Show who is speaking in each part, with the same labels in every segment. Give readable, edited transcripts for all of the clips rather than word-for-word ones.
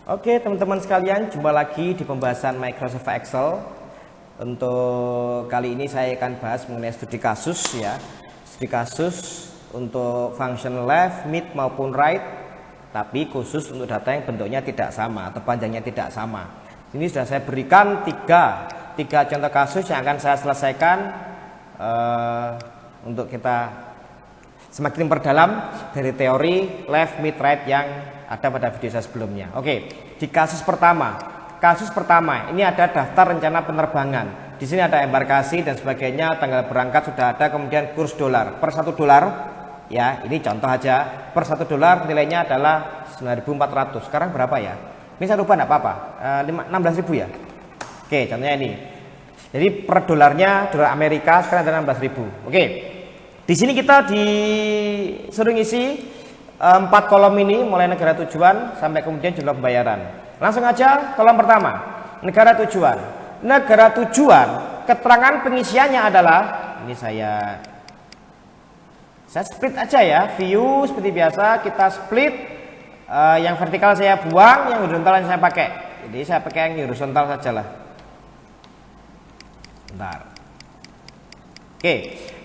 Speaker 1: Oke teman-teman sekalian, jumpa lagi di pembahasan Microsoft Excel. Untuk kali ini saya akan bahas mengenai studi kasus ya. Studi kasus untuk function left, mid maupun right, tapi khusus untuk data yang bentuknya tidak sama atau panjangnya tidak sama. Ini sudah saya berikan tiga contoh kasus yang akan saya selesaikan untuk kita semakin memperdalam dari teori left, mid, right yang ada pada video saya sebelumnya. Oke, di kasus pertama ini ada daftar rencana penerbangan. Di sini ada embarkasi dan sebagainya, tanggal berangkat sudah ada, kemudian kurs dolar per $1 ya. Ini contoh aja, per $1 nilainya adalah 9.400. Sekarang berapa ya? Ini saya lupa, enggak apa-apa. 16.000 ya. Oke, contohnya ini. Jadi per dolarnya, dolar Amerika sekarang ada 16.000. Oke. Di sini kita disuruh ngisi 4 kolom ini, mulai negara tujuan sampai kemudian jumlah pembayaran. Langsung aja kolom pertama, negara tujuan. Negara tujuan, keterangan pengisiannya adalah, ini saya split aja ya, view seperti biasa kita split. Yang vertikal saya buang, yang horizontal yang saya pakai. Jadi saya pakai yang horizontal saja lah. Bentar. Oke,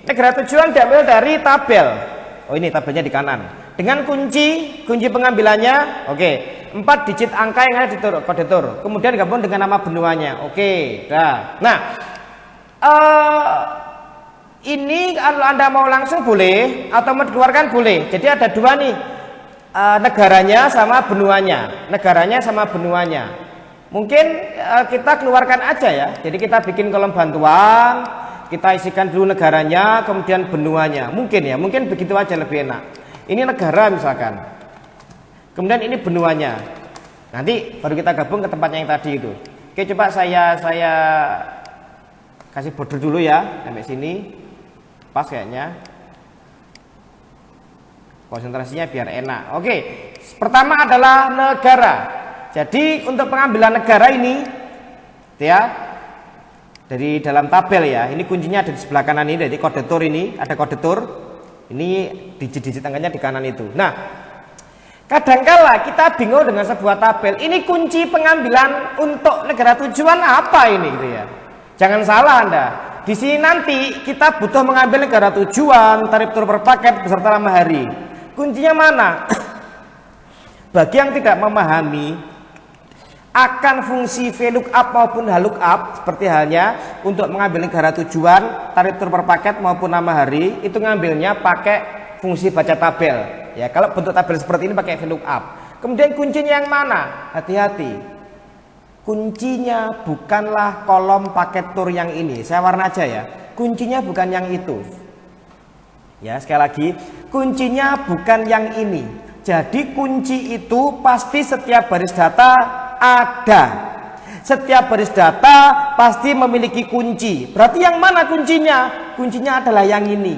Speaker 1: negara tujuan diambil dari tabel. Oh, ini tabelnya di kanan. Dengan kunci pengambilannya, oke, 4 digit angka yang ada di kode tur. Kemudian gabung dengan nama benuanya. Oke, dah. Nah, ini kalau Anda mau langsung boleh atau mau dikeluarkan boleh. Jadi ada dua nih, negaranya sama benuanya. Mungkin kita keluarkan aja ya. Jadi kita bikin kolom bantuan, kita isikan dulu negaranya, kemudian benuanya. Mungkin begitu aja lebih enak. Ini negara misalkan, kemudian ini benuanya. Nanti baru kita gabung ke tempatnya yang tadi itu. Oke, coba saya kasih border dulu ya sampai sini, pas kayaknya. Konsentrasinya biar enak. Oke, pertama adalah negara. Jadi untuk pengambilan negara ini, ya, dari dalam tabel ya. Ini kuncinya ada di sebelah kanan ini, dari kode tur ini ada kode tur. Ini digit-digit angkanya di kanan itu. Nah, kadangkala kita bingung dengan sebuah tabel. Ini kunci pengambilan untuk negara tujuan apa ini gitu ya. Jangan salah Anda. Di sini nanti kita butuh mengambil negara tujuan, tarif tur per paket beserta nama hari. Kuncinya mana? Bagi yang tidak memahami akan fungsi VLOOKUP maupun HLOOKUP, seperti halnya untuk mengambil negara tujuan, tarif tur per paket maupun nama hari, itu ngambilnya pakai fungsi baca tabel. Ya, kalau bentuk tabel seperti ini pakai VLOOKUP. Kemudian kuncinya yang mana? Hati-hati. Kuncinya bukanlah kolom paket tur yang ini. Saya warna aja ya. Kuncinya bukan yang itu. Ya, sekali lagi, kuncinya bukan yang ini. Jadi kunci itu pasti setiap baris data ada. Setiap baris data pasti memiliki kunci. Berarti yang mana kuncinya? Kuncinya adalah yang ini.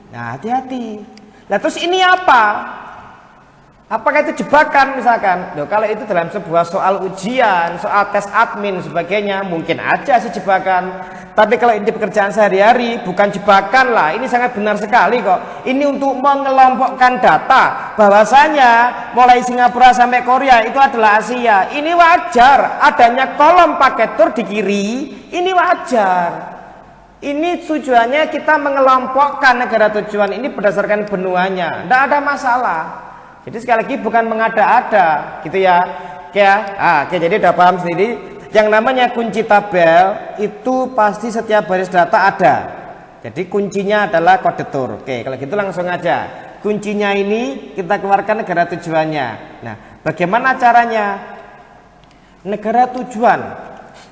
Speaker 1: Nah, hati-hati. Nah, terus ini apa? Apakah itu jebakan misalkan? Loh, kalau itu dalam sebuah soal ujian, soal tes admin sebagainya, mungkin aja sih jebakan. Tapi kalau ini pekerjaan sehari-hari, bukan jebakan lah. Ini sangat benar sekali kok. Ini untuk mengelompokkan data bahwasanya mulai Singapura sampai Korea itu adalah Asia. Ini wajar adanya kolom paket tur di kiri. Ini wajar. Ini tujuannya kita mengelompokkan negara tujuan ini berdasarkan benuanya. Tidak ada masalah. Jadi sekali lagi bukan mengada-ada gitu ya. Oke, jadi udah paham sendiri. Yang namanya kunci tabel itu pasti setiap baris data ada. Jadi kuncinya adalah kode tur. Oke, kalau gitu langsung aja. Kuncinya ini kita keluarkan negara tujuannya. Nah, bagaimana caranya? Negara tujuan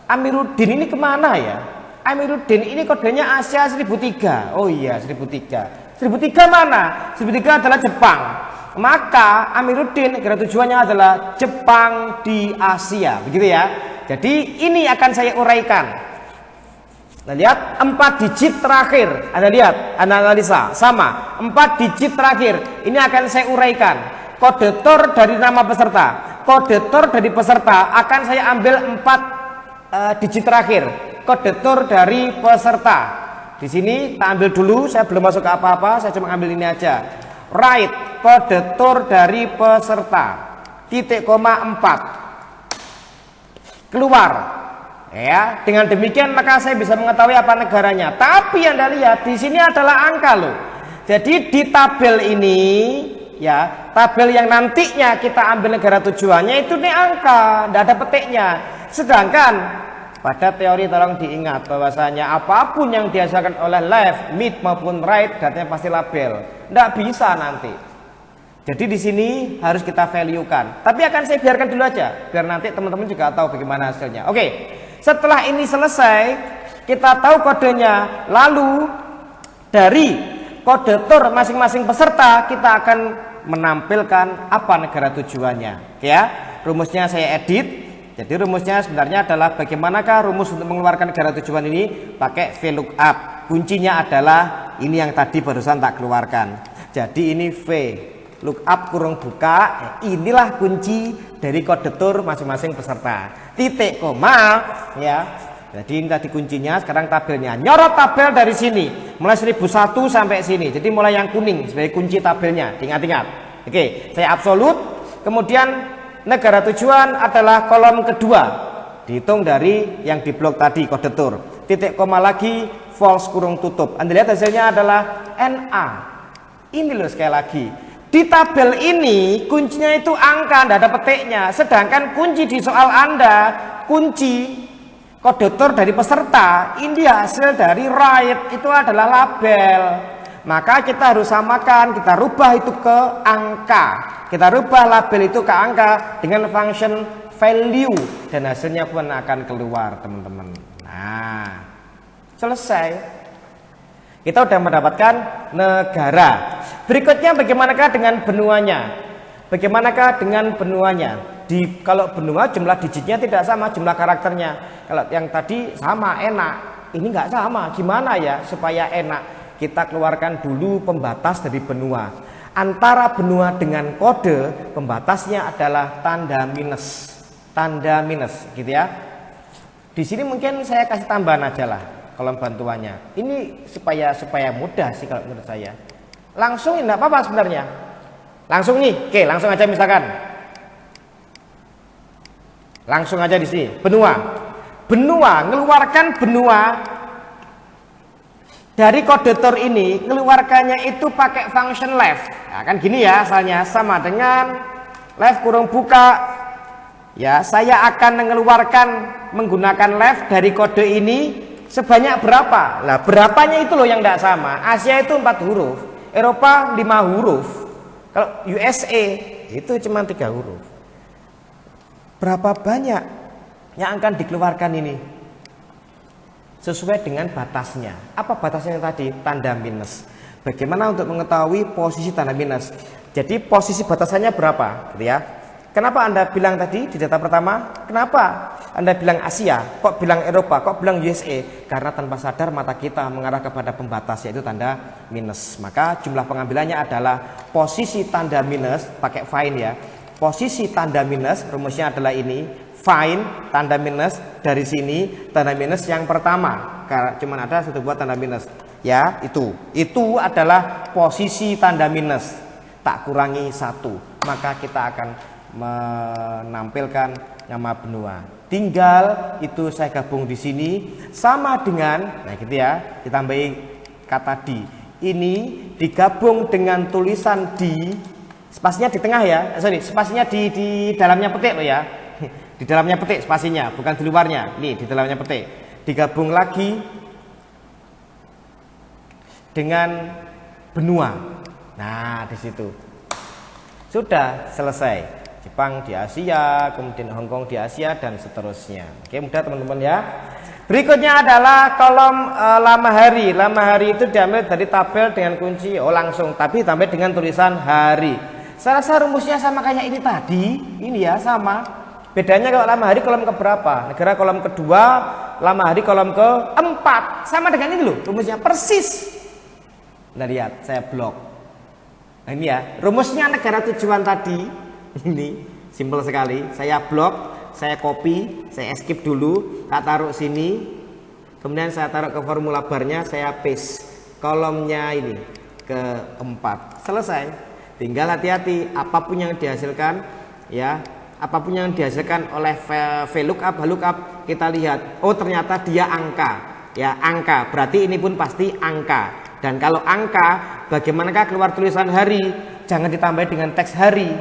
Speaker 1: Amiruddin ini kemana ya? Amiruddin ini kodenya Asia 1003. Oh iya, 1003. 1003 mana? 1003 adalah Jepang. Maka Amiruddin negara tujuannya adalah Jepang di Asia, begitu ya. Jadi ini akan saya uraikan. Nah, lihat 4 digit terakhir. Anda lihat, Anda analisa sama 4 digit terakhir. Ini akan saya uraikan. Kode tur dari nama peserta. Kode tur dari peserta akan saya ambil 4 digit terakhir. Kode tur dari peserta. Di sini kita ambil dulu. Saya belum masuk ke apa-apa. Saya cuma ambil ini aja. Right, kode tur dari peserta. titik koma 4. keluar. Ya, dengan demikian maka saya bisa mengetahui apa negaranya. Tapi Anda lihat di sini adalah angka loh. Jadi di tabel ini ya, tabel yang nantinya kita ambil negara tujuannya itu nih angka, tidak ada petiknya. Sedangkan pada teori tolong diingat bahwasanya apapun yang dihasilkan oleh left, mid maupun right datanya pasti label. Tidak bisa nanti. Jadi di sini harus kita value-kan. Tapi akan saya biarkan dulu aja, biar nanti teman-teman juga tahu bagaimana hasilnya. Oke, setelah ini selesai, kita tahu kodenya. Lalu dari kode TOR masing-masing peserta kita akan menampilkan apa negara tujuannya. Oke ya, rumusnya saya edit. Jadi rumusnya sebenarnya adalah bagaimanakah rumus untuk mengeluarkan negara tujuan ini pakai VLOOKUP. Kuncinya adalah ini yang tadi barusan tak keluarkan. Jadi ini V lookup kurung buka, inilah kunci dari kode TOR masing-masing peserta. Titik koma ya. Jadi ini tadi kuncinya, sekarang tabelnya. Nyorot tabel dari sini mulai 1001 sampai sini. Jadi mulai yang kuning sebagai kunci tabelnya. Diingat-ingat. Oke, saya absolut. Kemudian negara tujuan adalah kolom kedua. Dihitung dari yang di blok tadi kode TOR. Titik koma lagi false kurung tutup. Anda lihat hasilnya adalah NA. Ini loh sekali lagi. Di tabel ini kuncinya itu angka, tidak ada petiknya. Sedangkan kunci di soal Anda, kunci kode TOR dari peserta, ini hasil dari right, itu adalah label. Maka kita harus samakan, kita rubah itu ke angka. Kita rubah label itu ke angka dengan function value. Dan hasilnya pun akan keluar teman-teman. Nah, selesai. Kita sudah mendapatkan negara. Berikutnya bagaimanakah dengan benuanya? Bagaimanakah dengan benuanya? Kalau benua jumlah digitnya tidak sama, jumlah karakternya. Kalau yang tadi sama enak, ini nggak sama. Gimana ya supaya enak? Kita keluarkan dulu pembatas dari benua. Antara benua dengan kode, pembatasnya adalah tanda minus. Tanda minus, gitu ya. Di sini mungkin saya kasih tambahan aja lah kolom bantuannya. Ini supaya mudah sih kalau menurut saya. Langsung enggak apa-apa sebenarnya. Langsung nih. Oke, langsung aja misalkan. Langsung aja di sini. Benua. Benua, ngeluarkan benua dari kode TOR ini, ngeluarkannya itu pakai function left. Nah, kan gini ya asalnya, sama dengan left kurung buka. Ya, saya akan mengeluarkan menggunakan left dari kode ini sebanyak berapa? Lah, berapanya itu loh yang tidak sama. Asia itu 4 huruf, Eropa 5 huruf. Kalau USA itu cuma 3 huruf. Berapa banyak yang akan dikeluarkan ini? Sesuai dengan batasnya. Apa batasnya yang tadi? Tanda minus. Bagaimana untuk mengetahui posisi tanda minus? Jadi posisi batasannya berapa? Gitu ya. Kenapa Anda bilang tadi di data pertama? Kenapa Anda bilang Asia? Kok bilang Eropa? Kok bilang USA? Karena tanpa sadar mata kita mengarah kepada pembatas, yaitu tanda minus. Maka jumlah pengambilannya adalah posisi tanda minus, pakai find ya. Posisi tanda minus, rumusnya adalah ini. Find tanda minus dari sini, tanda minus yang pertama. Karena cuma ada satu buah tanda minus. Ya, itu. Itu adalah posisi tanda minus. Tak kurangi 1. Maka kita akan menampilkan nama benua. Tinggal itu saya gabung di sini sama dengan, nah gitu ya, ditambahi kata di. Ini digabung dengan tulisan di, spasinya di tengah ya. Sorry, spasinya di dalamnya petik loh ya. Di dalamnya petik spasinya, bukan di luarnya. Ini di dalamnya petik. Digabung lagi dengan benua. Nah, di situ. Sudah selesai. Jepang di Asia, kemudian Hong Kong di Asia, dan seterusnya. Oke, mudah teman-teman ya. Berikutnya adalah kolom lama hari. Lama hari itu diambil dari tabel dengan kunci langsung, tapi ditambah dengan tulisan hari. Saya rasa rumusnya sama kayak ini tadi. Ini ya sama. Bedanya kalau lama hari kolom keberapa? Negara kolom kedua, lama hari kolom keempat. Sama dengan ini loh, rumusnya persis. Nah, lihat, saya blok. Nah, ini ya, rumusnya negara tujuan tadi. Ini simpel sekali. Saya blok, saya copy, saya skip dulu, tak taruh sini. Kemudian saya taruh ke formula barnya, saya paste kolomnya ini keempat. Selesai. Tinggal hati-hati apapun yang dihasilkan ya, apapun yang dihasilkan oleh VLOOKUP, HLOOKUP, kita lihat, oh ternyata dia angka, ya angka, berarti ini pun pasti angka. Dan kalau angka, bagaimanakah keluar tulisan hari? Jangan ditambah dengan teks hari,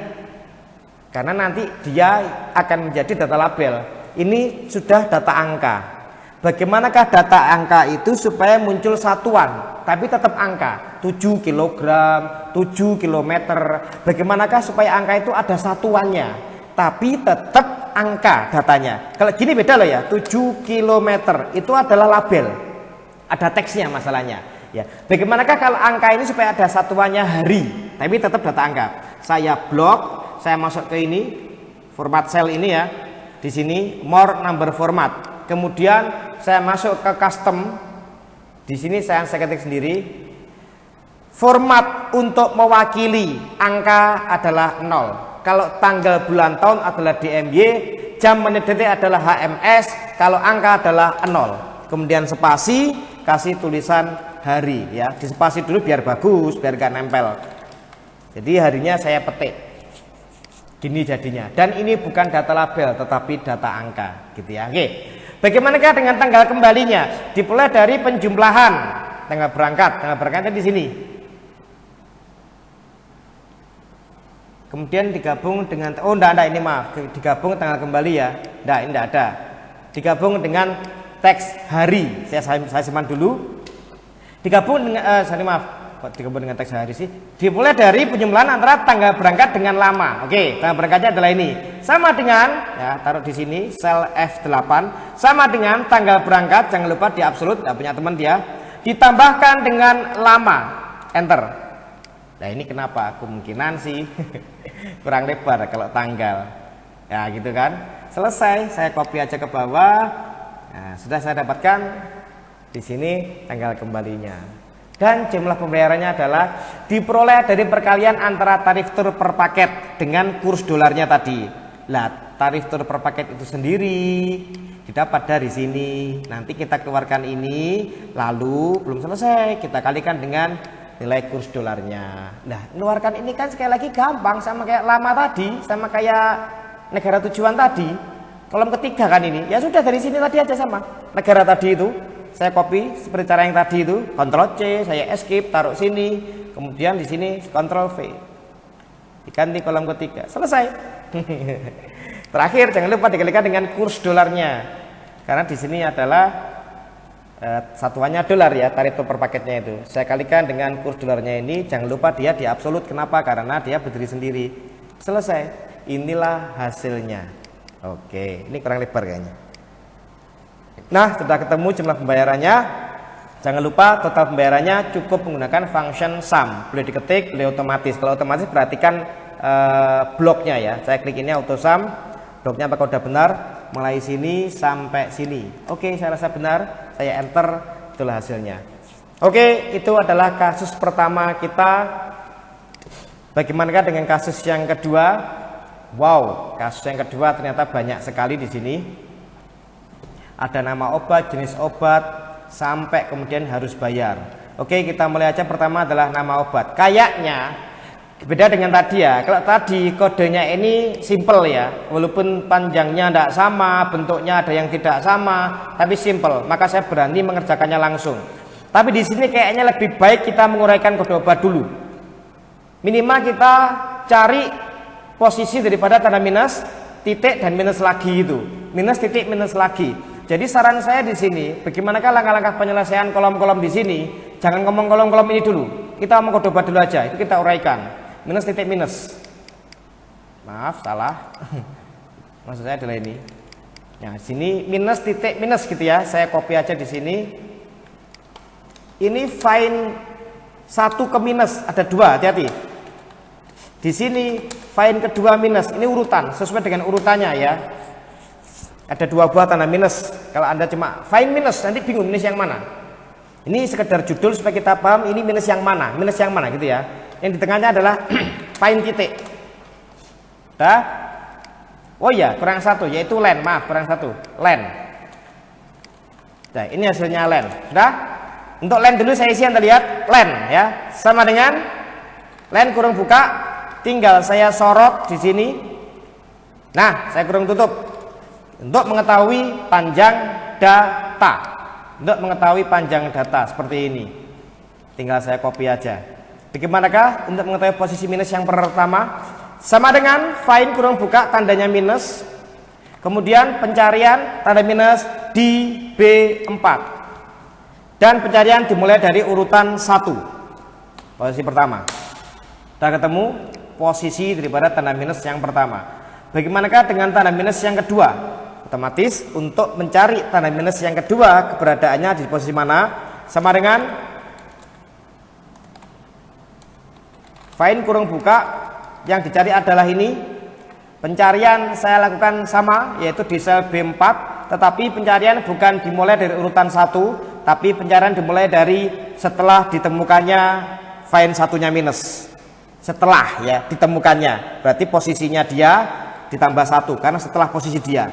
Speaker 1: karena nanti dia akan menjadi data label. Ini sudah data angka. Bagaimanakah data angka itu supaya muncul satuan, tapi tetap angka, 7 kg, 7 km. Bagaimanakah supaya angka itu ada satuannya, tapi tetap angka datanya. Kalau gini beda loh ya, 7 km itu adalah label, ada teksnya masalahnya. Ya, bagaimanakah kalau angka ini supaya ada satuannya hari, tapi tetap data angka. Saya blok, saya masuk ke ini, format cell ini ya, di sini more number format. Kemudian saya masuk ke custom, di sini saya ketik sendiri. Format untuk mewakili angka adalah 0. Kalau tanggal, bulan, tahun adalah DMY, jam, menit, detik adalah HMS. Kalau angka adalah 0. Kemudian spasi, kasih tulisan hari ya, dispasi dulu biar bagus, biar gak nempel. Jadi harinya saya petik, gini jadinya. Dan ini bukan data label, tetapi data angka, gitu ya. Oke. Bagaimanakah dengan tanggal kembalinya? Dimulai dari penjumlahan tanggal berangkatnya di sini. Kemudian digabung dengan, oh enggak ini maaf, digabung tanggal kembali ya. Enggak, ini enggak ada. Digabung dengan teks hari. Saya simpan dulu. Digabung dengan maaf, kok digabung dengan teks hari sih? Dimulai dari penjumlahan antara tanggal berangkat dengan lama. Oke, tanggal berangkatnya adalah ini. Sama dengan, ya taruh di sini sel F8, sama dengan tanggal berangkat, jangan lupa di absolut, nggak punya teman dia, ditambahkan dengan lama, enter. Nah ini kenapa? Kemungkinan sih kurang lebar kalau tanggal, ya gitu kan. Selesai, saya copy aja ke bawah. Nah, sudah saya dapatkan di sini tanggal kembalinya. Dan jumlah pembayarannya adalah diperoleh dari perkalian antara tarif tur per paket dengan kurs dolarnya tadi. Lah, tarif tur per paket itu sendiri didapat dari sini. Nanti kita keluarkan ini, lalu belum selesai kita kalikan dengan nilai kurs dolarnya. Nah, mengeluarkan ini kan sekali lagi gampang, sama kayak lama tadi, sama kayak negara tujuan tadi. Kolom ketiga kan ini. Ya sudah, dari sini tadi aja sama. Negara tadi itu saya copy seperti cara yang tadi itu, Ctrl C, saya escape, taruh sini, kemudian di sini Ctrl V. Diganti kolom ketiga, selesai. Terakhir jangan lupa dikalikan dengan kurs dolarnya, karena di sini adalah satuannya dolar ya, tarif per paketnya itu. Saya kalikan dengan kurs dolarnya ini, jangan lupa dia di absolut. Kenapa? Karena dia berdiri sendiri. Selesai. Inilah hasilnya. Oke, ini kurang lebar kayaknya. Nah, sudah ketemu jumlah pembayarannya. Jangan lupa total pembayarannya cukup menggunakan function sum. Boleh diketik, boleh otomatis. Kalau otomatis perhatikan bloknya ya. Saya klik ini auto sum. Bloknya apakah sudah benar? Mulai sini sampai sini. Oke, saya rasa benar. Saya enter, itulah hasilnya. Oke, itu adalah kasus pertama kita. Bagaimanakah dengan kasus yang kedua? Wow, kasus yang kedua ternyata banyak sekali di sini. Ada nama obat, jenis obat, sampai kemudian harus bayar. Oke, kita mulai aja. Pertama adalah nama obat. Kayaknya beda dengan tadi ya. Kalau tadi kodenya ini simple ya, walaupun panjangnya tidak sama, bentuknya ada yang tidak sama, tapi simple. Maka saya berani mengerjakannya langsung. Tapi di sini kayaknya lebih baik kita menguraikan kode obat dulu. Minimal kita cari posisi daripada tanda minus, titik dan minus lagi itu. Minus, titik, minus lagi. Jadi saran saya di sini, bagaimanakah langkah-langkah penyelesaian kolom-kolom di sini? Jangan ngomong kolom-kolom ini dulu. Kita ngomong kode obat dulu aja. Itu kita uraikan. Minus, titik, minus. Maaf, salah. Maksud saya adalah ini. Nah, sini minus, titik, minus gitu ya. Saya copy aja di sini. Ini find 1 ke minus, ada 2, hati-hati. Di sini find kedua minus. Ini urutan, sesuai dengan urutannya ya. Ada 2 buah tanda minus. Kalau Anda cuma find minus, nanti bingung minus yang mana. Ini sekedar judul supaya kita paham ini minus yang mana gitu ya. Yang di tengahnya adalah find titik. Dah? Oh iya, kurang 1 yaitu len. Maaf, kurang 1. Len. Nah, ini hasilnya len. Sudah? Untuk len dulu saya isi, Anda lihat len ya. Sama dengan len kurung buka, tinggal saya sorot di sini. Nah, saya kurung tutup. Untuk mengetahui panjang data. Untuk mengetahui panjang data seperti ini. Tinggal saya copy aja. Bagaimanakah untuk mengetahui posisi minus yang pertama? Sama dengan find kurung buka tandanya minus. Kemudian pencarian tanda minus di B4. Dan pencarian dimulai dari urutan 1. Posisi pertama. Sudah ketemu posisi daripada tanda minus yang pertama. Bagaimanakah dengan tanda minus yang kedua? Otomatis untuk mencari tanda minus yang kedua, keberadaannya di posisi mana? Sama dengan find kurung buka, yang dicari adalah ini. Pencarian saya lakukan sama, yaitu di sel B4, tetapi pencarian bukan dimulai dari urutan 1, tapi pencarian dimulai dari setelah ditemukannya find satunya minus. Setelah ya ditemukannya, berarti posisinya dia ditambah 1 karena setelah posisi dia.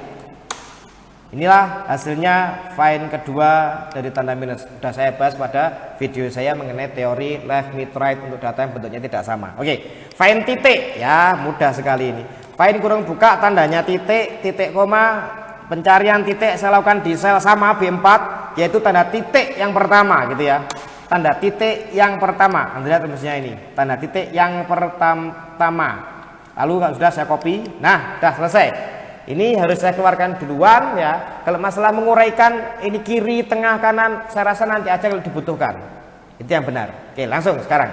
Speaker 1: Inilah hasilnya find kedua dari tanda minus. Sudah saya bahas pada video saya mengenai teori left mid right untuk data yang bentuknya tidak sama. Oke, find titik ya, mudah sekali ini. Find kurung buka tandanya titik, titik koma, pencarian titik saya lakukan di sel sama B4, yaitu tanda titik yang pertama gitu ya. Tanda titik yang pertama. Anda lihat rumusnya ini, tanda titik yang pertama. Lalu kalau sudah saya copy, nah sudah selesai. Ini harus saya keluarkan duluan ya. Kalau masalah menguraikan ini kiri, tengah, kanan, saya rasa nanti aja kalau dibutuhkan. Itu yang benar. Oke, langsung sekarang.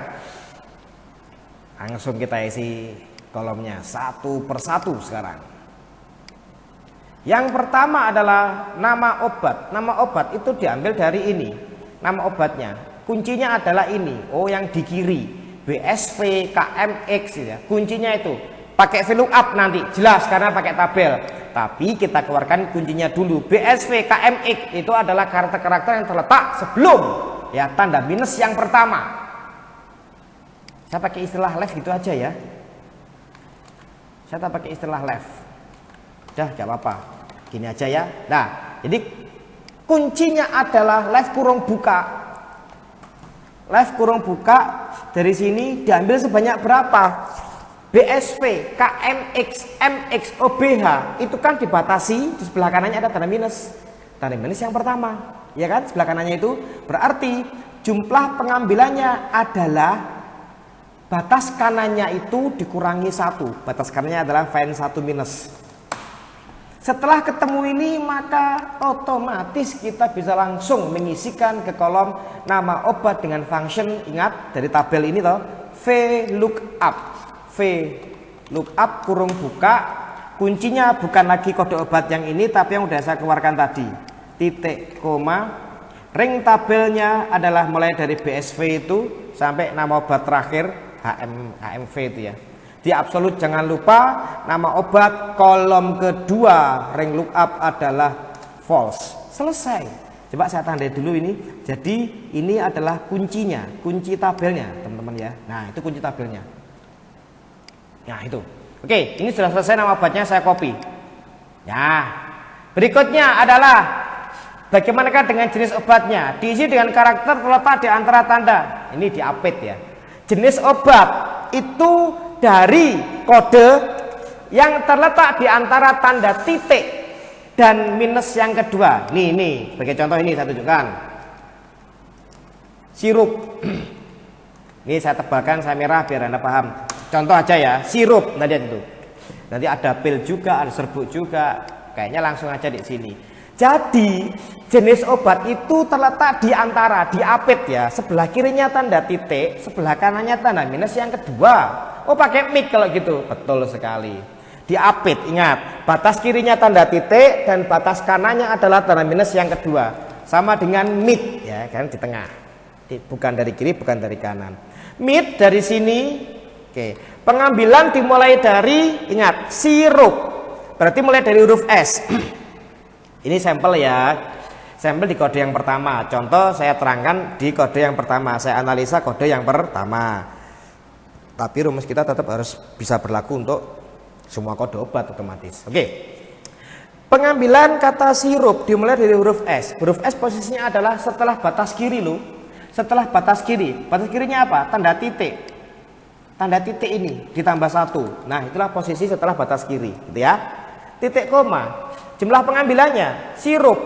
Speaker 1: Langsung kita isi kolomnya satu persatu sekarang. Yang pertama adalah nama obat. Nama obat itu diambil dari ini. Nama obatnya. Kuncinya adalah ini. Oh, yang di kiri. BSV KMX ya. Kuncinya itu. Pakai VLOOKUP nanti jelas karena pakai tabel. Tapi kita keluarkan kuncinya dulu. BSV KMX itu adalah karakter-karakter yang terletak sebelum ya tanda minus yang pertama. Saya pakai istilah left gitu aja ya. Saya tak pakai istilah left. Udah gak apa-apa. Gini aja ya. Nah, jadi kuncinya adalah left kurung buka. Left kurung buka dari sini diambil sebanyak berapa? BSV, KMX, MX, OBH itu kan dibatasi, di sebelah kanannya ada tanda minus. Tanda minus yang pertama, ya kan? Sebelah kanannya itu berarti jumlah pengambilannya adalah batas kanannya itu dikurangi 1. Batas kanannya adalah find 1 minus. Setelah ketemu ini maka otomatis kita bisa langsung mengisikan ke kolom nama obat dengan function, ingat dari tabel ini toh, VLOOKUP. VLOOKUP kurung buka, kuncinya bukan lagi kode obat yang ini tapi yang udah saya keluarkan tadi, titik koma, ring tabelnya adalah mulai dari BSV itu sampai nama obat terakhir HMV itu ya. Di absolut jangan lupa nama obat kolom kedua ring lookup adalah false. Selesai. Coba saya tandai dulu ini. Jadi ini adalah kuncinya, kunci tabelnya teman-teman ya. Nah itu kunci tabelnya. Nah itu. Oke, ini sudah selesai nama obatnya, saya copy. Ya, berikutnya adalah bagaimanakah dengan jenis obatnya? Diisi dengan karakter terletak di antara tanda. Ini diapit ya. Jenis obat itu dari kode yang terletak di antara tanda titik dan minus yang kedua. Nih, sebagai contoh ini saya tunjukkan. Sirup. Ini saya tebalkan, saya merah biar Anda paham. Contoh aja ya, sirup. Nah lihat itu. Nanti ada pil juga, ada serbuk juga. Kayaknya langsung aja di sini. Jadi jenis obat itu terletak di antara, diapit ya. Sebelah kirinya tanda titik, sebelah kanannya tanda minus yang kedua. Oh pakai mid kalau gitu. Betul sekali. Diapit, ingat. Batas kirinya tanda titik dan batas kanannya adalah tanda minus yang kedua. Sama dengan mid ya, kan di tengah. Bukan dari kiri, bukan dari kanan. Mid dari sini. Oke, pengambilan dimulai dari, ingat, sirup. Berarti mulai dari huruf S. Ini sampel ya. Sampel di kode yang pertama. Contoh saya terangkan di kode yang pertama. Saya analisa kode yang pertama. Tapi rumus kita tetap harus bisa berlaku untuk semua kode obat otomatis. Oke. Pengambilan kata sirup dimulai dari huruf S. Huruf S posisinya adalah setelah batas kiri loh. Setelah batas kiri. Batas kirinya apa? Tanda titik. Tanda titik ini ditambah 1. Nah itulah posisi setelah batas kiri gitu ya. titik koma. Jumlah pengambilannya sirup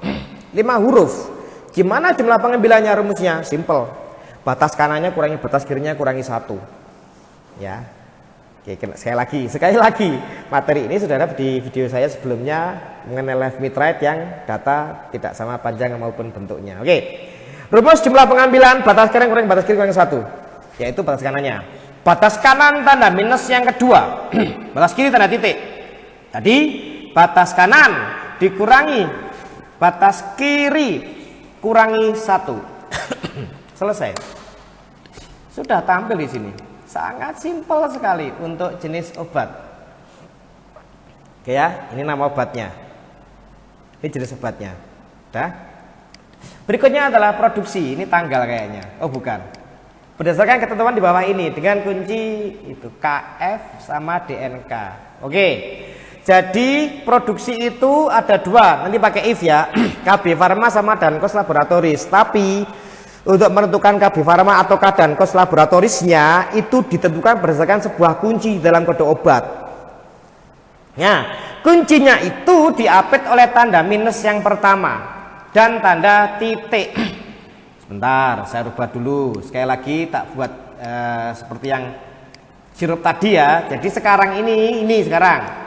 Speaker 1: 5 huruf. Gimana jumlah pengambilannya rumusnya? Simple. Batas kanannya kurangi batas kirinya kurangi 1. Ya. Oke, sekali lagi materi ini sudah ada di video saya sebelumnya mengenai left mid right yang data tidak sama panjang maupun bentuknya. Oke, rumus jumlah pengambilan batas kanan kurangi batas kiri kurangi 1, yaitu batas kanannya. Batas kanan tanda minus yang kedua, batas kiri tanda titik. Tadi batas kanan dikurangi batas kiri kurangi 1. Selesai. Sudah tampil di sini. Sangat simpel sekali untuk jenis obat. Oke ya, ini nama obatnya. Ini jenis obatnya. Udah. Berikutnya adalah produksi. Ini tanggal kayaknya. Oh bukan. Berdasarkan ketentuan di bawah ini dengan kunci itu KF sama DNK. Oke. Jadi produksi itu ada 2. Nanti pakai if ya. KB Pharma sama Dankos Laboratoris. Tapi untuk menentukan KB Pharma atau Dankos Laboratorisnya itu ditentukan berdasarkan sebuah kunci dalam kode obat. Nah, kuncinya itu diapit oleh tanda minus yang pertama dan tanda titik. Sebentar, saya rubah dulu. Sekali lagi tak buat seperti yang sirup tadi ya. Jadi sekarang ini sekarang.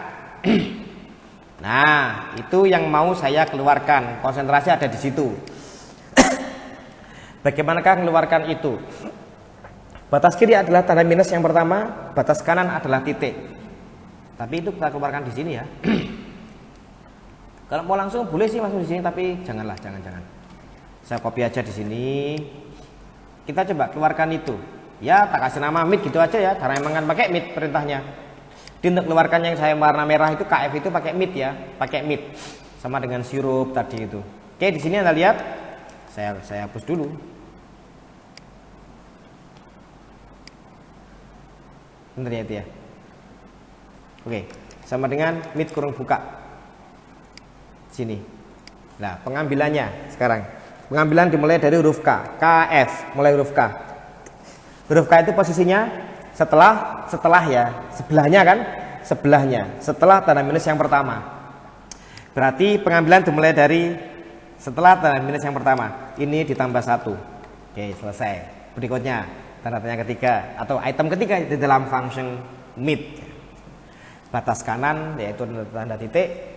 Speaker 1: Nah, itu yang mau saya keluarkan. Konsentrasi ada di situ. Bagaimanakah mengeluarkan itu? Batas kiri adalah tanda minus yang pertama, batas kanan adalah titik. Tapi itu kita keluarkan di sini ya. Kalau mau langsung boleh sih langsung di sini, tapi jangan. Saya copy aja di sini. Kita coba keluarkan itu. Ya, tak kasih nama mid gitu aja ya, karena emang kan pakai mid perintahnya. Di untuk keluarkan yang saya warna merah itu KF itu pakai mid ya, pakai mid. Sama dengan sirup tadi itu. Oke, di sini Anda lihat. Saya hapus dulu. Bentar ya itu ya. Oke, sama dengan mid kurung buka. Sini. Nah, pengambilannya sekarang. Pengambilan dimulai dari huruf K. KF, mulai huruf K. Huruf K itu posisinya setelah ya, sebelahnya kan? Sebelahnya, setelah tanda minus yang pertama. Berarti pengambilan dimulai dari setelah tanda minus yang pertama, ini ditambah 1. Oke, selesai. Berikutnya, tanda tanya ketiga atau item ketiga di dalam function mid. Batas kanan yaitu tanda titik.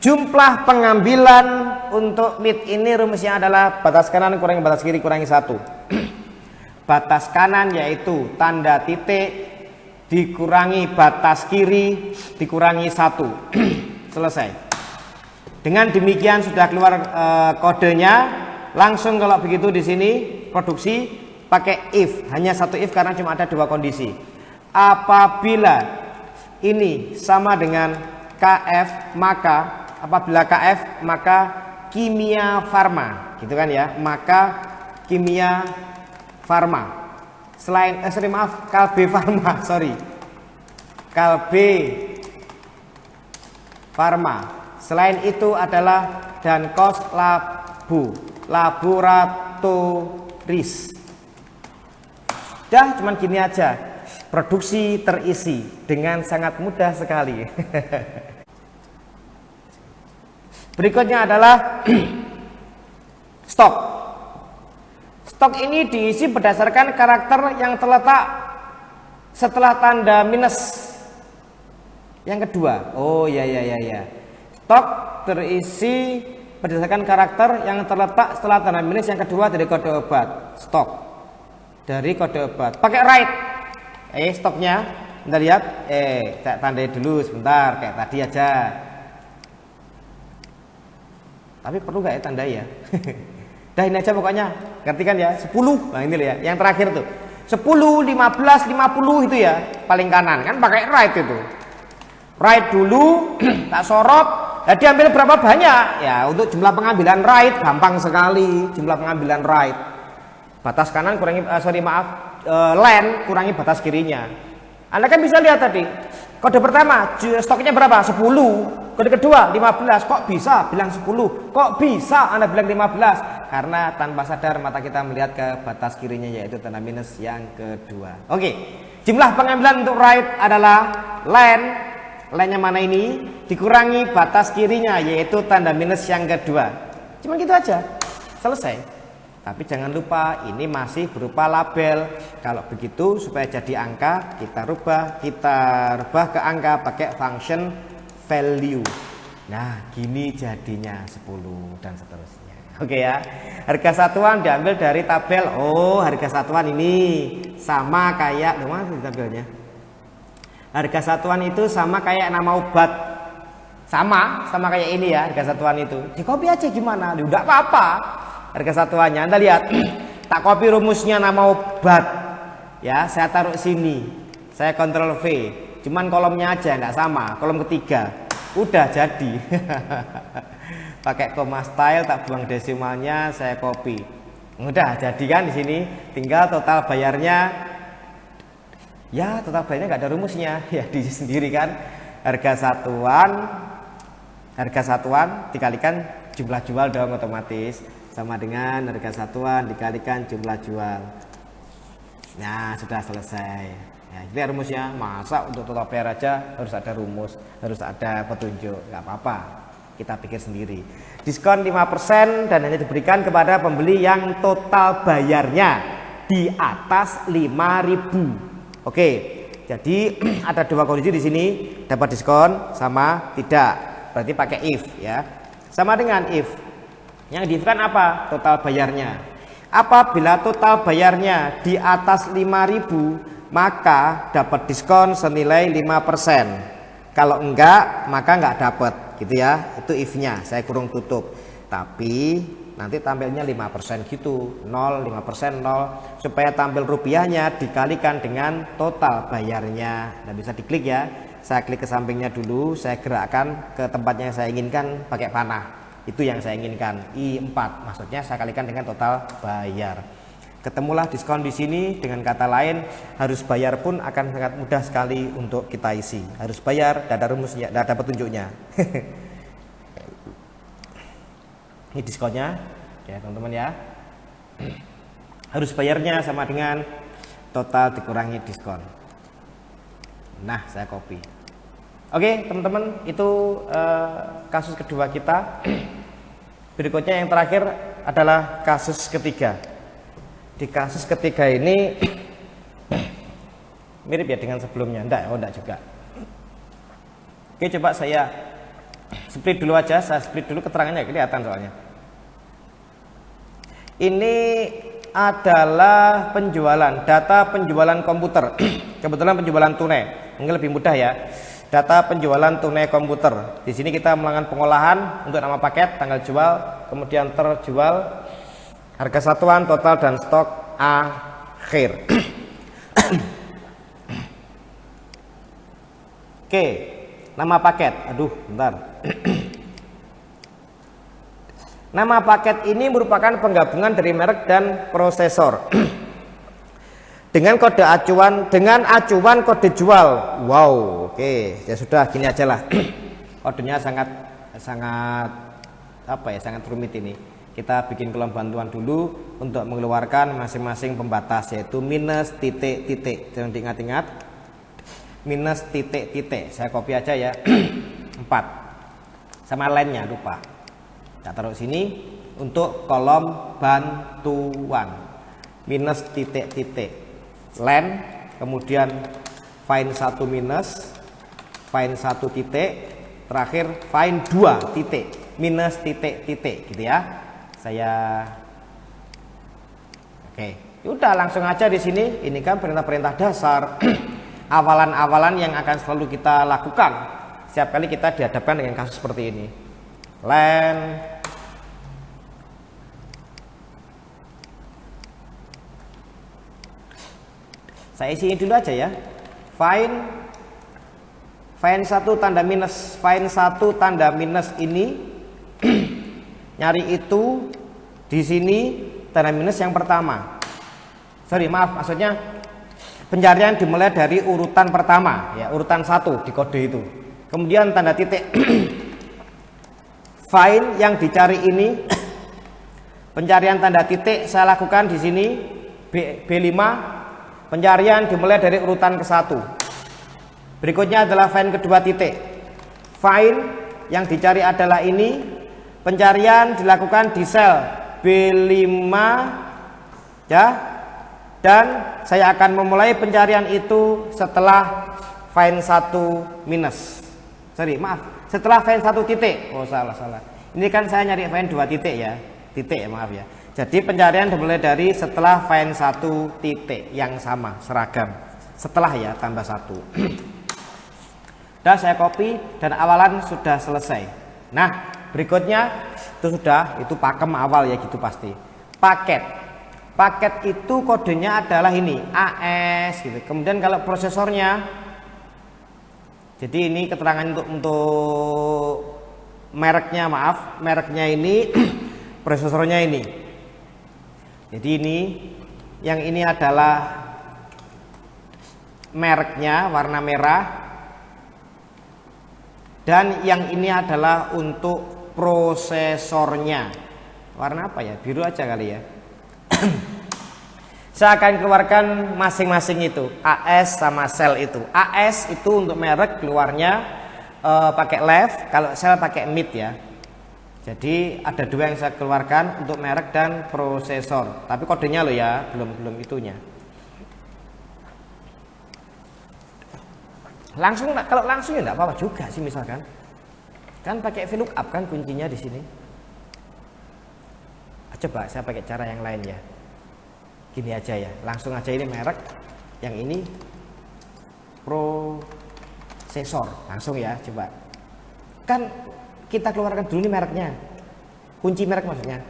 Speaker 1: Jumlah pengambilan untuk mid ini rumusnya adalah batas kanan kurangi batas kiri kurangi 1. Batas kanan yaitu tanda titik dikurangi batas kiri dikurangi 1. Selesai. Dengan demikian sudah keluar kodenya. Langsung kalau begitu di sini produksi pakai if, hanya satu if karena cuma ada 2 kondisi. Apabila ini sama dengan KF maka apabila KF maka kimia farma, gitu kan ya? Maka kimia farma. Selain Kalbe Farma, Kalbe Farma. Selain itu adalah Dankos Laboratoris. Dah cuman gini aja. Produksi terisi dengan sangat mudah sekali. Berikutnya adalah stok. Stok ini diisi berdasarkan karakter yang terletak setelah tanda minus yang kedua. Oh ya. Stok terisi berdasarkan karakter yang terletak setelah tanda minus yang kedua dari kode obat. Stok dari kode obat. Pakai right. Stoknya, Anda lihat. Saya tandai dulu sebentar, kayak tadi aja. Tapi perlu nggak ya tandai ya? Dah ini aja pokoknya. Ngerti kan ya? 10. Nah ini ya, yang terakhir tuh. 10, 15, 50 itu ya, paling kanan kan pakai right itu. Right dulu, tak sorot. Nah, diambil berapa banyak? Ya, untuk jumlah pengambilan right gampang sekali. Jumlah pengambilan right. Batas kanan kurangi len kurangi batas kirinya. Anda kan bisa lihat tadi. Kode pertama, stoknya berapa? 10. Kode kedua 15. Kok bisa bilang 10? Kok bisa Anda bilang 15? Karena tanpa sadar mata kita melihat ke batas kirinya yaitu tanda minus yang kedua. Oke. Jumlah pengambilan untuk right adalah len lainnya mana ini, dikurangi batas kirinya yaitu tanda minus yang kedua. Cuma gitu aja, selesai. Tapi jangan lupa ini masih berupa label. Kalau begitu supaya jadi angka kita rubah ke angka pakai function value. Nah gini jadinya 10 dan seterusnya. Oke ya, harga satuan diambil dari tabel. Oh harga satuan ini sama kayak, mana di tabelnya? Harga satuan itu sama kayak nama obat, sama kayak ini ya harga satuan itu. Di copy aja gimana? Udah apa-apa. Harga satuannya, Anda lihat, tak copy rumusnya nama obat, ya saya taruh sini, saya Ctrl V. Cuman kolomnya aja nggak sama, kolom ketiga, udah jadi. Pakai koma style, tak buang desimalnya, saya copy. Udah jadi kan di sini. Tinggal total bayarnya. Ya total bayarnya nggak ada rumusnya, ya di sendiri kan. Harga satuan dikalikan jumlah jual dong, otomatis sama dengan harga satuan dikalikan jumlah jual. Nah sudah selesai. Ya itu ya rumusnya. Masa untuk total bayar aja harus ada rumus, harus ada petunjuk? Nggak apa-apa, kita pikir sendiri. Diskon 5% dan hanya diberikan kepada pembeli yang total bayarnya di atas 5.000. Oke, jadi ada dua kondisi di sini, dapat diskon sama tidak. Berarti pakai if ya. Sama dengan if. Yang di if kan apa? Total bayarnya. Apabila total bayarnya di atas 5.000, maka dapat diskon senilai 5%. Kalau enggak, maka enggak dapat, gitu ya. Itu if-nya, saya kurung tutup. Tapi nanti tampilnya 5% gitu, 0, 5%, 0, supaya tampil rupiahnya dikalikan dengan total bayarnya. Nah bisa diklik ya, saya klik ke sampingnya dulu, saya gerakkan ke tempatnya yang saya inginkan pakai panah. Itu yang saya inginkan, I4, maksudnya saya kalikan dengan total bayar. Ketemulah diskon di sini. Dengan kata lain, harus bayar pun akan sangat mudah sekali untuk kita isi. Harus bayar, tidak ada rumusnya, tidak ada petunjuknya. Ini diskonnya ya teman-teman ya. Harus bayarnya sama dengan total dikurangi diskon. Nah saya copy. Oke teman-teman, itu kasus kedua kita. Berikutnya yang terakhir adalah kasus ketiga. Di kasus ketiga ini mirip ya dengan sebelumnya. Enggak juga. Oke coba saya split dulu aja, saya split dulu keterangannya kelihatan soalnya. Ini adalah penjualan, data penjualan komputer. Kebetulan penjualan tunai, mungkin lebih mudah ya. Data penjualan tunai komputer. Di sini kita melakukan pengolahan untuk nama paket, tanggal jual, kemudian terjual, harga satuan, total dan stok akhir. Oke, nama paket. Aduh, bentar. Nama paket ini merupakan penggabungan dari merek dan prosesor. Dengan kode acuan, kode jual. Wow, oke, ya sudah gini aja lah. Kodenya sangat sangat rumit ini. Kita bikin kolom bantuan dulu untuk mengeluarkan masing-masing pembatas, yaitu minus titik. Jangan diingat-ingat. Minus titik. Saya copy aja ya. 4. Sama lainnya lupa. Kita taruh sini untuk kolom bantuan. Minus titik. Len, kemudian find 1 minus, find 1 titik, terakhir find 2 titik, minus titik gitu ya. Saya oke, udah langsung aja di sini. Ini kan perintah-perintah dasar, awalan-awalan yang akan selalu kita lakukan setiap kali kita dihadapkan dengan kasus seperti ini. Len, saya isiin dulu aja ya. Find 1 tanda minus, find 1 tanda minus ini nyari itu di sini tanda minus yang pertama. Sorry, maaf, maksudnya pencarian dimulai dari urutan pertama ya, urutan 1 di kode itu. Kemudian tanda titik. Find yang dicari ini pencarian tanda titik saya lakukan di sini B5. Pencarian dimulai dari urutan ke-1. Berikutnya adalah find kedua titik. Find yang dicari adalah ini. Pencarian dilakukan di sel B5 ya. Dan saya akan memulai pencarian itu setelah find 1 minus. Setelah find 1 titik. Oh, salah. Ini kan saya nyari find 2 titik ya. Titik ya, maaf ya. Jadi pencarian dimulai dari setelah find 1 titik yang sama, seragam. Setelah ya, tambah 1. Sudah saya copy dan awalan sudah selesai. Nah, berikutnya itu pakem awal ya gitu pasti. Paket itu kodenya adalah ini AS gitu. Kemudian kalau prosesornya, jadi ini keterangan untuk mereknya, mereknya ini prosesornya ini. Jadi ini yang ini adalah mereknya warna merah. Dan yang ini adalah untuk prosesornya. Warna apa ya? Biru aja kali ya. Saya akan keluarkan masing-masing itu. AS sama sel itu. AS itu untuk merek keluarnya pakai left. Kalau sel pakai mid ya. Jadi ada 2 yang saya keluarkan untuk merek dan prosesor. Tapi kodenya loh ya, belum itunya. Kalau langsung ya enggak apa-apa juga sih, misalkan kan pakai VLOOKUP kan kuncinya di sini. Coba saya pakai cara yang lain ya, gini aja ya, langsung aja ini merek, yang ini prosesor, langsung ya. Coba kan kita keluarkan dulu nih mereknya, kunci merek maksudnya.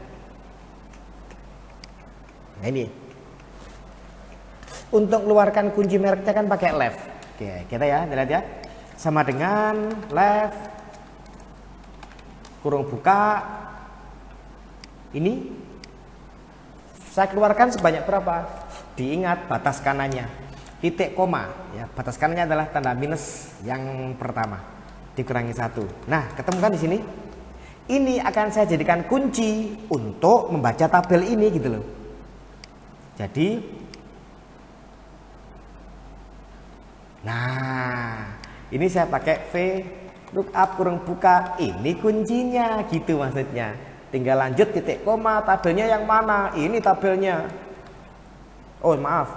Speaker 1: Nah ini untuk keluarkan kunci mereknya kan pakai left. Oke, kita ya, lihat ya. Sama dengan left kurung buka. Ini saya keluarkan sebanyak berapa? Diingat batas kanannya. Titik koma ya, batas kanannya adalah tanda minus yang pertama. Dikurangi 1. Nah, ketemukan di sini. Ini akan saya jadikan kunci untuk membaca tabel ini gitu loh. Jadi nah, ini saya pakai VLOOKUP kurung buka, ini kuncinya gitu maksudnya. Tinggal lanjut titik koma, tabelnya yang mana? Ini tabelnya. Oh, maaf.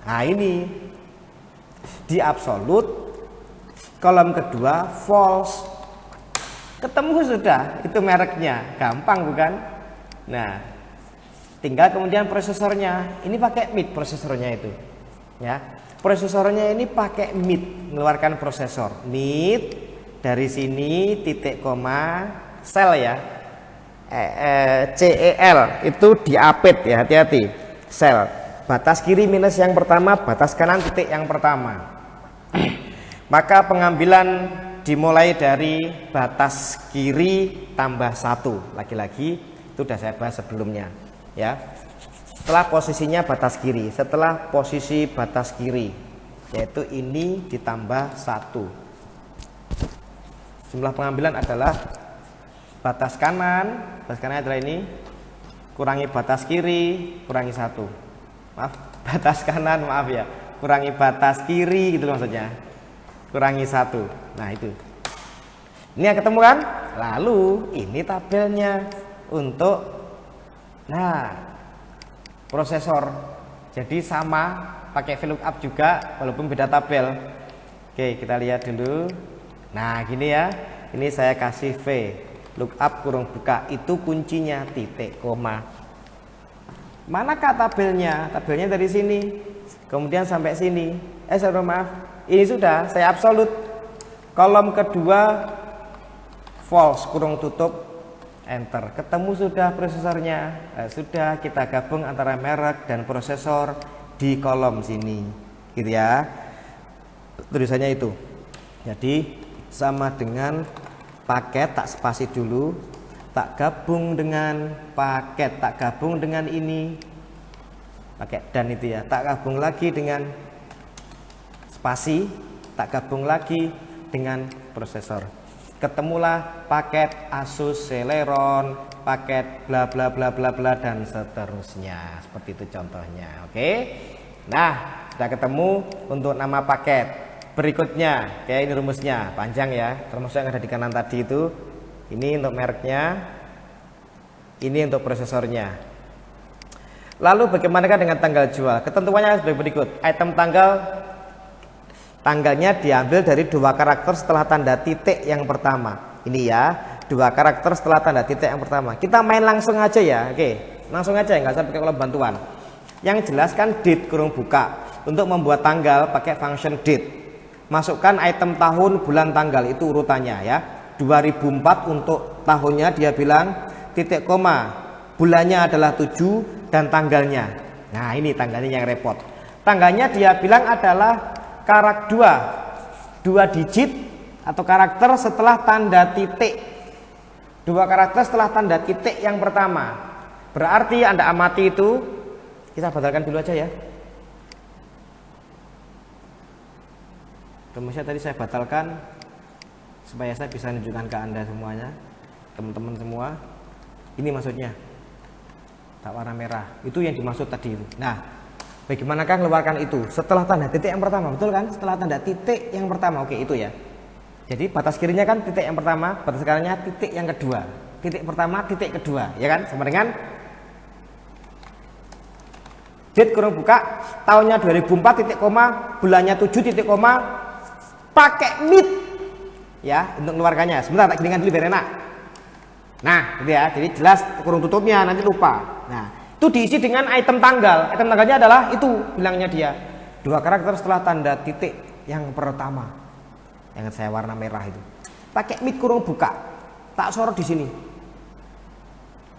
Speaker 1: Nah, ini di absolute kolom kedua false. Ketemu sudah, itu mereknya. Gampang bukan? Nah, tinggal kemudian prosesornya. Ini pakai mid prosesornya itu. Ya. Prosesornya ini pakai mid, mengeluarkan prosesor mid dari sini titik koma sel ya, CEL itu diapit ya, hati-hati. Sel batas kiri minus yang pertama, batas kanan titik yang pertama. Maka pengambilan dimulai dari batas kiri tambah 1. Lagi-lagi itu sudah saya bahas sebelumnya ya. Setelah posisinya batas kiri, setelah posisi batas kiri, yaitu ini ditambah 1. Jumlah pengambilan adalah batas kanan adalah ini, kurangi batas kiri, kurangi 1. Maaf, batas kanan, maaf ya, kurangi batas kiri gitu maksudnya, kurangi 1. Nah itu, ini yang ketemu kan? Lalu ini tabelnya untuk prosesor. Jadi sama, pakai VLOOKUP juga walaupun beda tabel. Oke, kita lihat dulu. Nah, gini ya. Ini saya kasih VLOOKUP kurung buka, itu kuncinya titik koma. Manakah tabelnya? Tabelnya dari sini. Kemudian sampai sini. Maaf. Ini sudah saya absolute. Kolom kedua false kurung tutup, enter. Ketemu sudah prosesornya. Sudah, kita gabung antara merek dan prosesor di kolom sini gitu ya, tulisannya itu. Jadi sama dengan paket, tak spasi dulu, tak gabung dengan paket, tak gabung dengan ini pakai dan itu ya, tak gabung lagi dengan spasi, tak gabung lagi dengan prosesor. Ketemulah paket Asus Celeron, paket bla bla bla bla bla dan seterusnya. Seperti itu contohnya. Oke. Nah, sudah ketemu untuk nama paket. berikutnya, oke, ini rumusnya panjang ya, termasuk yang ada di kanan tadi itu. Ini untuk mereknya, ini untuk prosesornya. Lalu bagaimanakah dengan tanggal jual? Ketentuannya sebagai berikut. Item tanggalnya diambil dari 2 karakter setelah tanda titik yang pertama. Ini ya, 2 karakter setelah tanda titik yang pertama. Kita main langsung aja ya, oke, langsung aja, nggak usah pakai kolom bantuan. Yang jelas kan date kurung buka. Untuk membuat tanggal pakai function date. Masukkan item tahun, bulan, tanggal, itu urutannya ya. 2004 untuk tahunnya dia bilang titik koma, bulannya adalah 7 dan tanggalnya. Nah, ini tanggalnya yang repot. Tanggalnya dia bilang adalah karakter 2 digit atau karakter setelah tanda titik. 2 karakter setelah tanda titik yang pertama. Berarti Anda amati itu, kita batalkan dulu aja ya. Rumusnya tadi saya batalkan supaya saya bisa menunjukkan ke Anda semuanya, teman-teman semua. Ini maksudnya tak warna merah, itu yang dimaksud tadi itu. Nah, bagaimanakah mengeluarkan itu setelah tanda titik yang pertama? Betul kan? Setelah tanda titik yang pertama. Oke, itu ya. Jadi batas kirinya kan titik yang pertama, batas kanannya titik yang kedua. Titik pertama, titik kedua, ya kan? Sama dengan date kurung buka, tahunnya 2004 titik koma, bulannya 7 titik koma, pakai mid ya untuk mengeluarkannya. Sebentar, tak ginikan dulu biar enak. Nah, gitu ya. Jadi jelas kurung tutupnya, nanti lupa. Nah, itu diisi dengan item tanggal. Item tanggalnya adalah itu, bilangnya dia 2 karakter setelah tanda titik yang pertama. Yang saya warna merah itu. Pakai mid kurung buka. Tak sorot di sini.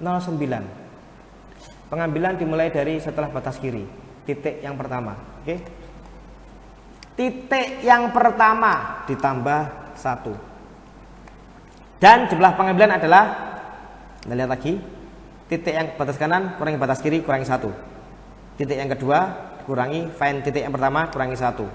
Speaker 1: 09. Pengambilan dimulai dari setelah batas kiri, titik yang pertama. Oke. Titik yang pertama ditambah 1. Dan jumlah pengambilan adalah, kita lihat lagi, titik yang batas kanan kurangi batas kiri kurangi 1. Titik yang kedua dikurangi, find titik yang pertama kurangi 1.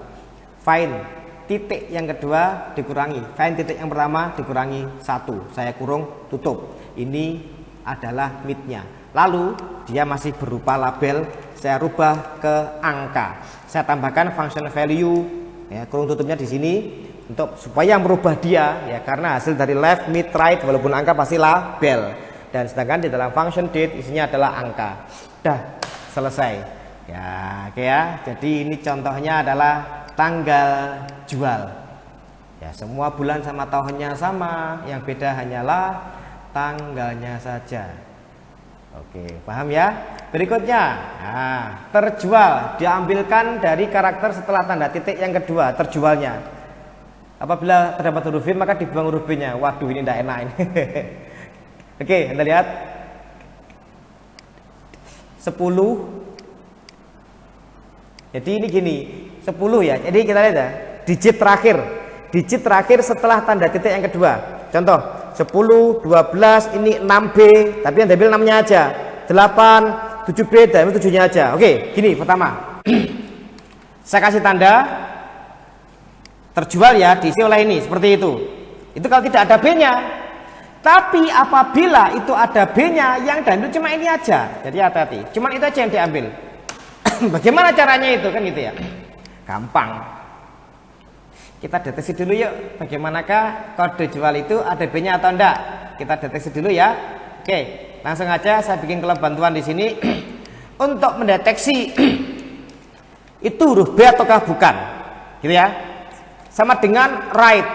Speaker 1: Find titik yang kedua dikurangi, find titik yang pertama dikurangi 1. Saya kurung tutup. Ini adalah midnya. Lalu dia masih berupa label, saya rubah ke angka. Saya tambahkan function value ya, kurung tutupnya di sini untuk supaya merubah dia ya, karena hasil dari left, mid, right walaupun angka pasti label. Dan sedangkan di dalam function date isinya adalah angka. Dah selesai. Ya, oke ya. Jadi ini contohnya adalah tanggal jual. Ya, semua bulan sama tahunnya sama, yang beda hanyalah tanggalnya saja. Oke, paham ya? Berikutnya, nah, terjual diambilkan dari karakter setelah tanda titik yang kedua, terjualnya. Apabila terdapat huruf V maka dibuang huruf B-nya. Waduh, ini tidak enak ini. Oke, Anda lihat 10. Jadi ini gini, 10 ya. Jadi kita lihat ya, digit terakhir setelah tanda titik yang kedua. Contoh 10, 12, ini 6B, tapi yang diambil 6-nya aja. 8, 7B, diambil 7-nya aja. Oke, gini pertama. Saya kasih tanda terjual ya, diisi oleh ini, seperti itu. Itu kalau tidak ada B-nya. Tapi apabila itu ada B-nya, yang diambil cuma ini aja. Jadi hati-hati, cuma itu aja yang diambil. Bagaimana caranya itu, kan gitu ya. Gampang. Kita deteksi dulu yuk, bagaimanakah kode jual itu ada B-nya atau enggak. Kita deteksi dulu ya. Oke, langsung aja saya bikin kolom bantuan di sini untuk mendeteksi itu huruf B ataukah bukan. Gitu ya. Sama dengan right.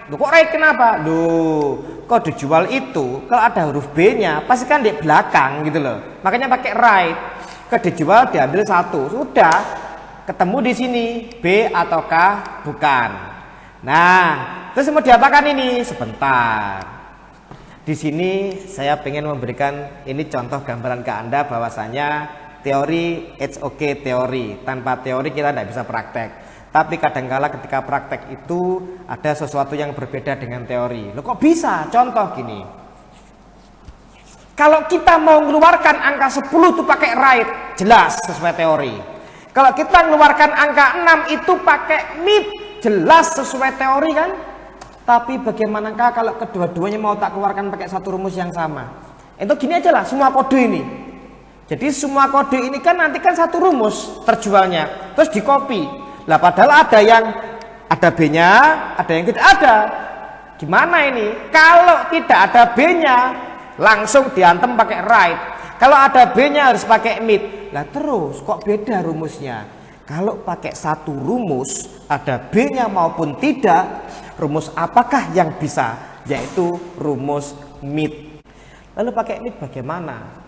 Speaker 1: Loh, kok right kenapa? Loh, kode jual itu kalau ada huruf B-nya pasti kan di belakang gitu loh. Makanya pakai right. Kode jual diambil 1. Sudah ketemu di sini B ataukah bukan. Nah, terus mau diapakan ini? Sebentar. Di sini saya pengen memberikan ini contoh gambaran ke Anda bahwasanya teori it's okay teori. Tanpa teori kita tidak bisa praktek. Tapi kadangkala ketika praktek itu ada sesuatu yang berbeda dengan teori. Loh, kok bisa? Contoh gini. Kalau kita mau mengeluarkan angka 10 itu pakai right, jelas sesuai teori. Kalau kita mengeluarkan angka 6 itu pakai mid, jelas sesuai teori kan. Tapi bagaimanakah kalau kedua-duanya mau tak keluarkan pakai satu rumus yang sama? Itu gini aja lah, semua kode ini. Jadi semua kode ini kan nanti kan satu rumus terjualnya, terus di copy. Lah padahal ada Ada B-nya, ada yang tidak ada. Gimana ini? Kalau tidak ada B-nya, langsung diantem pakai right. Kalau ada B-nya harus pakai mid. Lah terus kok beda rumusnya? Kalau pakai satu rumus, ada B-nya maupun tidak, rumus apakah yang bisa? Yaitu rumus mid. Lalu pakai mid bagaimana?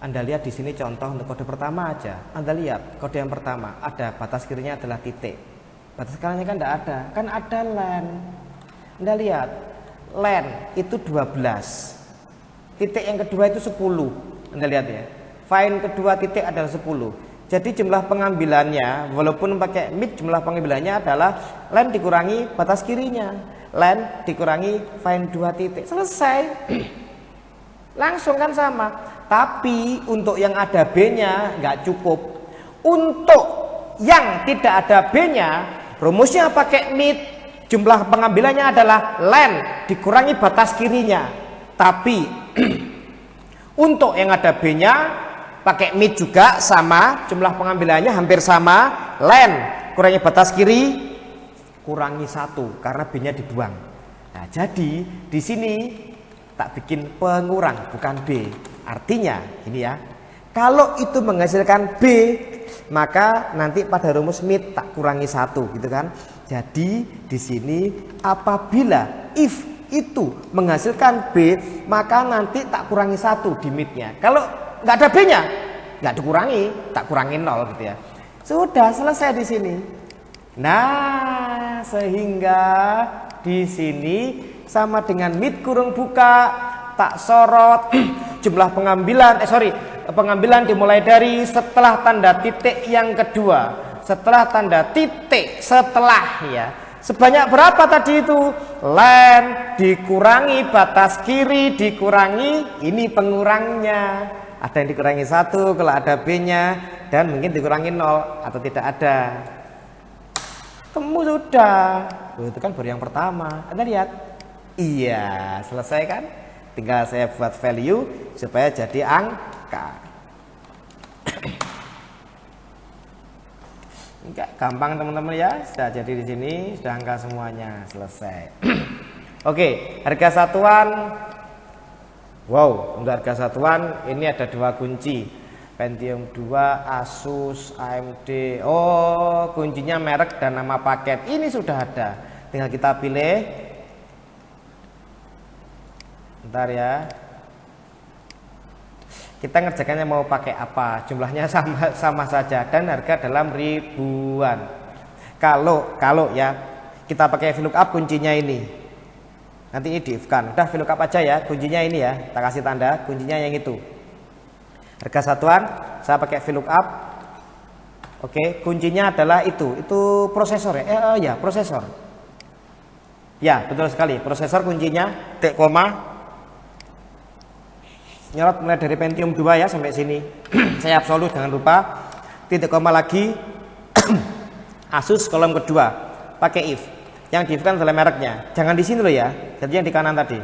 Speaker 1: Anda lihat di sini contoh untuk kode pertama aja. Anda lihat kode yang pertama, ada batas kirinya adalah titik. Batas kanannya kan tidak ada, kan ada len. Anda lihat, len itu 12. Titik yang kedua itu 10. Anda lihat ya. Find kedua titik adalah 10. Jadi jumlah pengambilannya, walaupun pakai mid, jumlah pengambilannya adalah len dikurangi batas kirinya. Len dikurangi find 2 titik. Selesai. Langsung kan sama. Tapi untuk yang ada B-nya nggak cukup. Untuk yang tidak ada B-nya, rumusnya pakai mid. Jumlah pengambilannya adalah len dikurangi batas kirinya. Tapi untuk yang ada B-nya pakai mid juga sama, jumlah pengambilannya hampir sama, len kurangi batas kiri kurangi 1 karena B-nya dibuang. Nah, jadi di sini tak bikin pengurang bukan B. Artinya ini ya, kalau itu menghasilkan B, maka nanti pada rumus mid tak kurangi 1 gitu kan. Jadi di sini apabila if itu menghasilkan B, maka nanti tak kurangi 1 di midnya. Kalau nggak ada B-nya, nggak dikurangi, tak kurangi 0 gitu ya. Sudah selesai di sini. Nah, sehingga di sini sama dengan mid kurung buka, tak sorot, jumlah pengambilan dimulai dari setelah tanda titik yang kedua. Setelah tanda titik, setelah ya. Sebanyak berapa tadi itu? Len dikurangi batas kiri dikurangi, ini pengurangnya. Ada yang dikurangi 1 kalau ada B-nya, dan mungkin dikurangi 0 atau tidak ada. Kamu sudah. Itu kan baru yang pertama. Anda lihat. Iya, selesai kan? Tinggal saya buat value supaya jadi angka. Enggak gampang teman-teman ya. Sudah jadi di sini, sudah angka semuanya, selesai. Oke, harga satuan. Wow, untuk harga satuan ini ada 2 kunci. Pentium 2, Asus, AMD. Oh, kuncinya merek dan nama paket. Ini sudah ada. Tinggal kita pilih. Bentar ya. Kita ngerjakannya mau pakai apa? Jumlahnya sama saja dan harga dalam ribuan. Kalau ya kita pakai VLOOKUP kuncinya ini. Nanti ini di if kan. Udah VLOOKUP aja ya, kuncinya ini ya. Kita kasih tanda kuncinya yang itu. Harga satuan saya pakai VLOOKUP. Oke, kuncinya adalah itu. Itu prosesor ya. Ya, prosesor. Ya, betul sekali. Prosesor kuncinya titik koma. Nyorot mulai dari Pentium 2 ya sampai sini. Saya absolut, jangan lupa. Titik koma lagi. Asus kolom kedua. Pakai if. Yang di if kan adalah mereknya. Jangan di sini loh ya. Jadi yang di kanan tadi.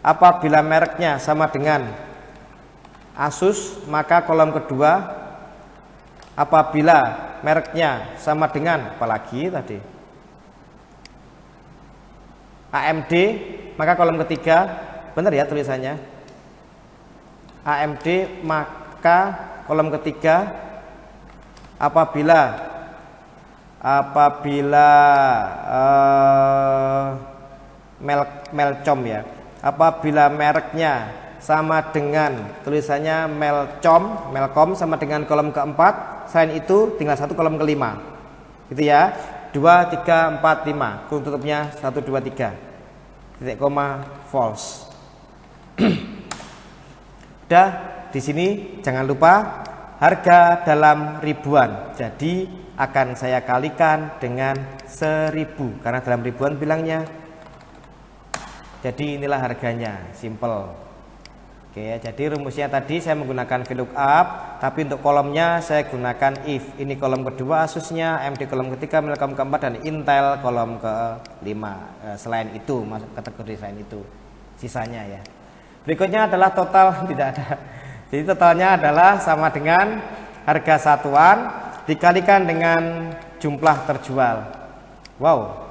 Speaker 1: Apabila mereknya sama dengan Asus, maka kolom kedua. Apabila mereknya sama dengan apalagi tadi AMD, maka kolom ketiga. Benar ya tulisannya. AMD maka kolom ketiga. Apabila Melcom ya. Apabila mereknya sama dengan tulisannya Melcom sama dengan kolom keempat, selain itu tinggal satu kolom kelima. Gitu ya. 2 3 4 5. Kurung tutupnya 1 2 3. Titik koma false. Udah, di sini jangan lupa harga dalam ribuan. Jadi akan saya kalikan dengan 1000 karena dalam ribuan bilangnya. Jadi inilah harganya, simple. Oke, jadi rumusnya tadi saya menggunakan VLOOKUP, tapi untuk kolomnya saya gunakan if. Ini kolom kedua Asusnya, AMD kolom ketiga, Melcom keempat, dan Intel kolom kelima. Selain itu, masuk kategori selain itu, sisanya ya. Berikutnya adalah total, tidak ada. Jadi totalnya adalah sama dengan harga satuan dikalikan dengan jumlah terjual. Wow.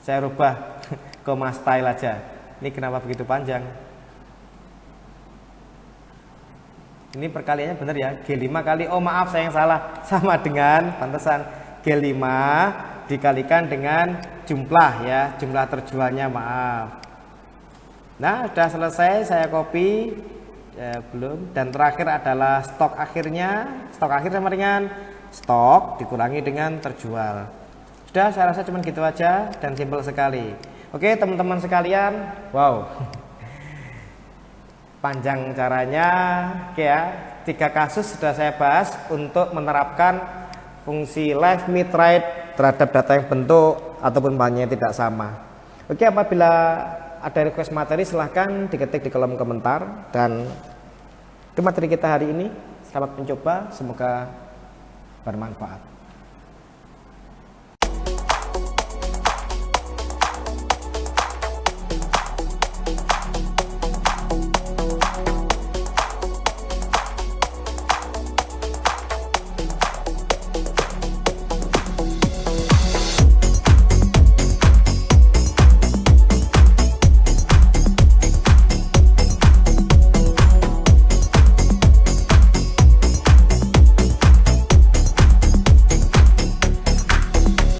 Speaker 1: Saya rubah koma style aja. Ini kenapa begitu panjang? Ini perkaliannya benar ya, G5 kali, oh maaf saya yang salah, sama dengan pantesan G5 dikalikan dengan jumlah ya, jumlah terjualnya, maaf. Nah, sudah selesai, saya copy ya, belum. Dan terakhir adalah stok akhirnya, stok akhir sama dengan stok dikurangi dengan terjual. Sudah, saya rasa cuma gitu aja dan simpel sekali. Oke teman-teman sekalian, wow. Panjang caranya, oke ya. 3 kasus sudah saya bahas untuk menerapkan fungsi left, mid, right terhadap data yang bentuk ataupun bahannya tidak sama. Oke, apabila ada request materi silahkan diketik di kolom komentar. Dan itu materi kita hari ini. Selamat mencoba, semoga bermanfaat.